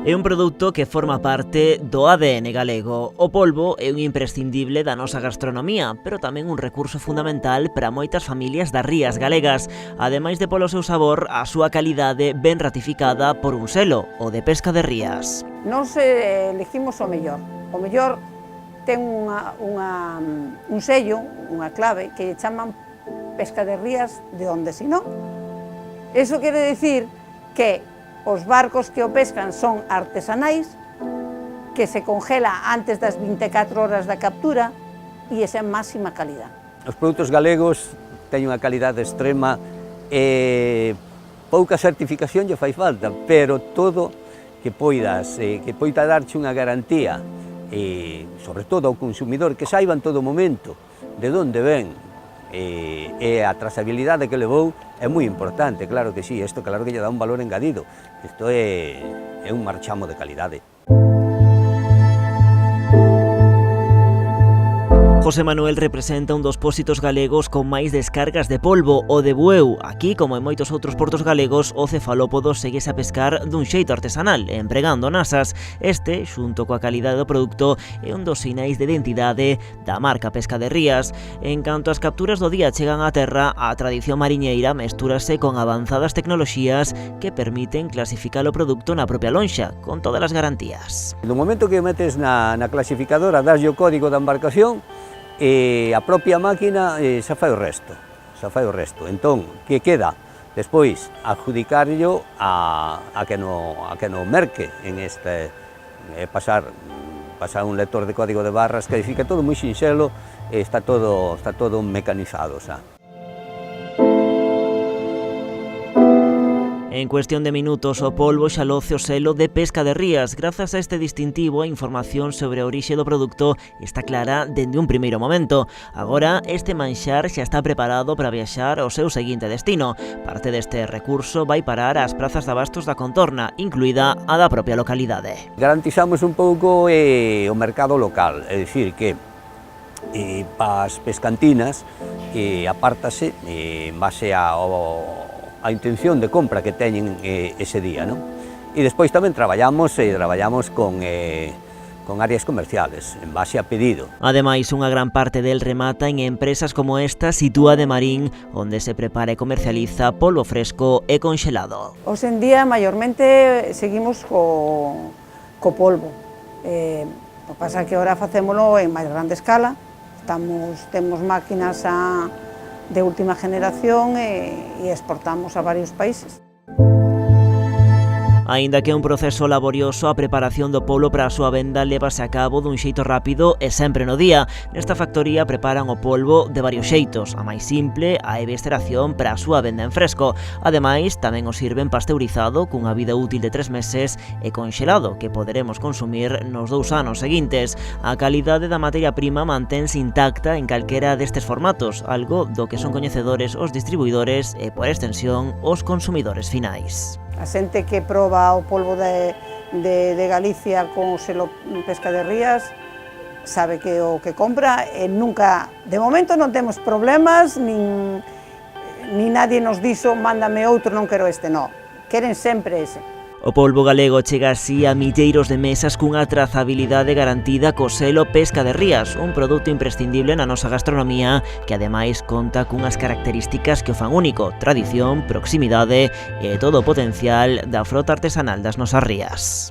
É un produto que forma parte do ADN galego. O polvo é un imprescindible da nosa gastronomía, pero tamén un recurso fundamental para moitas familias das rías galegas. Ademais de polo seu sabor, a súa calidade ven ratificada por un selo, o de Pesca de Rías. Nos elegimos o mellor. O mellor ten un sello, unha clave, que lle chaman Pesca de Rías de onde si non. Eso quere dicir que os barcos que o pescan son artesanais, que se congela antes das 24 horas da captura e esa é máxima calidad. Os produtos galegos teñen unha calidade extrema e pouca certificación lle fai falta, pero todo que poida darche unha garantía e, sobre todo, ao consumidor que saiba en todo momento de onde ven e a trazabilidade que levou é moi importante, claro que sí, isto claro que lle dá un valor engadido, isto é un marchamo de calidade. José Manuel representa un dos pósitos galegos con máis descargas de polvo, o de Bueu. Aquí, como en moitos outros portos galegos, o cefalópodo seguese a pescar dun xeito artesanal, empregando nasas. Este, xunto coa calidade do produto, é un dos sinais de identidade da marca Pesca de Rías. En canto as capturas do día chegan á terra, a tradición mariñeira mestúrase con avanzadas tecnoloxías que permiten clasificar o produto na propia lonxa, con todas as garantías. No momento que metes na clasificadora, daslle o código da embarcación, e a propia máquina xa fai o resto, Entón, que queda? Despois, adjudicarlo a que no merque en este, pasar un lector de código de barras, que fica todo moi sinxelo, está todo mecanizado xa. En cuestión de minutos, o polvo xa loce o selo de Pesca de Rías. Grazas a este distintivo, a información sobre a orixe do produto está clara dende un primeiro momento. Agora, este manxar xa está preparado para viaxar ao seu seguinte destino. Parte deste recurso vai parar ás prazas de abastos da contorna, incluída a da propia localidade. Garantizamos un pouco o mercado local, é dicir que para as pescantinas apártase en base a intención de compra que teñen ese día, non? E despois tamén traballamos con áreas comerciales, en base a pedido. Ademais, unha gran parte del remata en empresas como esta sitúa de Marín, onde se prepara e comercializa polvo fresco e conxelado. Hoxe en día, maiormente, seguimos co polvo. O que pasa é que agora facémolo en máis grande escala. Temos máquinas de última generación e exportamos a varios países. Aínda que é un proceso laborioso, a preparación do polvo para a súa venda lévase a cabo dun xeito rápido e sempre no día. Nesta factoría preparan o polvo de varios xeitos. A máis simple, a evesteración para a súa venda en fresco. Ademais, tamén o sirven pasteurizado cunha vida útil de 3 meses e conxelado, que poderemos consumir nos 2 anos seguintes. A calidade da materia prima mantense intacta en calquera destes formatos, algo do que son coñecedores os distribuidores e, por extensión, os consumidores finais. A xente que proba o polvo de Galicia con o selo Pesca de Rías sabe que o que compra nunca, de momento non temos problemas, nin nadie nos dixo mándame outro, non quero este, non, queren sempre ese. O polvo galego chega así a milleiros de mesas cunha trazabilidade garantida co selo Pesca de Rías, un produto imprescindible na nosa gastronomía que ademais conta cunhas características que o fan único: tradición, proximidade e todo o potencial da frota artesanal das nosas rías.